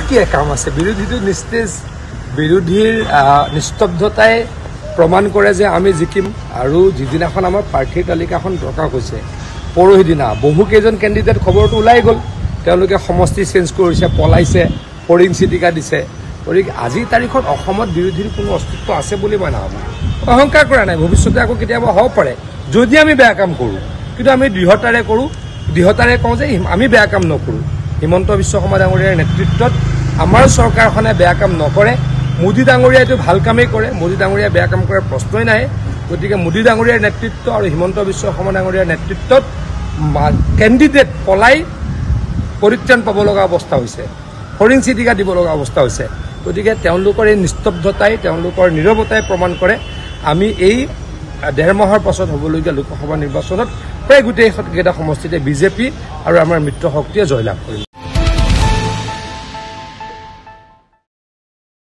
বিৰোধীৰ কি কাম আছে বিৰোধীটো নিস্তেজ বিৰোধীৰ নিস্তব্ধতাই প্ৰমাণ কৰে যে আমি জিকিম আৰু যিদিনাখন আমাৰ প্ৰাৰ্থীৰ তালিকাখন প্ৰকাশ হৈছে পৰহি দিনা বহুকেইজন কেণ্ডিডেট খবৰটো ওলাই গ'ল তেওঁলোকে সমষ্টি চেঞ্জ কৰিছে পলাইছে ফৰিং চিটিকা দিছে গতিকে আজিৰ তাৰিখত অসমত বিৰোধীৰ কোনো অস্তিত্ব আছে বুলি মই নাভাবোঁ অহংকাৰ কৰা নাই ভৱিষ্যতে আকৌ কেতিয়াবা হ'ব পাৰে যদি আমি বেয়া কাম কৰোঁ কিন্তু আমি দৃঢ়তাৰে কওঁ যে আমি বেয়া কাম নকৰোঁ হিমন্ত বিশ্ব শৰ্মা ডাঙৰীয়াৰ নেতৃত্বত আমাৰ চৰকাৰখনে বেয়া কাম নকৰে মোদী ডাঙৰীয়াইটো ভাল কামেই কৰে মোদী ডাঙৰীয়াই বেয়া কাম কৰাৰ প্ৰশ্নই নাই গতিকে মোদী ডাঙৰীয়াৰ নেতৃত্ব আৰু হিমন্ত বিশ্ব শৰ্মা ডাঙৰীয়াৰ নেতৃত্বত কেণ্ডিডেট পলাই পৰিত্ৰাণ পাব লগা অৱস্থা হৈছে ফৰিং চিটিকা দিব লগা অৱস্থা হৈছে গতিকে তেওঁলোকৰ এই নিস্তব্ধতাই তেওঁলোকৰ নীৰৱতাই প্ৰমাণ কৰে আমি এই ১.৫ মাহৰ পাছত হ'বলগীয়া লোকসভা নিৰ্বাচনত প্ৰায় গোটেইকেইটা সমষ্টিতে বিজেপি আৰু আমাৰ মিত্ৰ শক্তিয়ে জয়লাভ কৰিম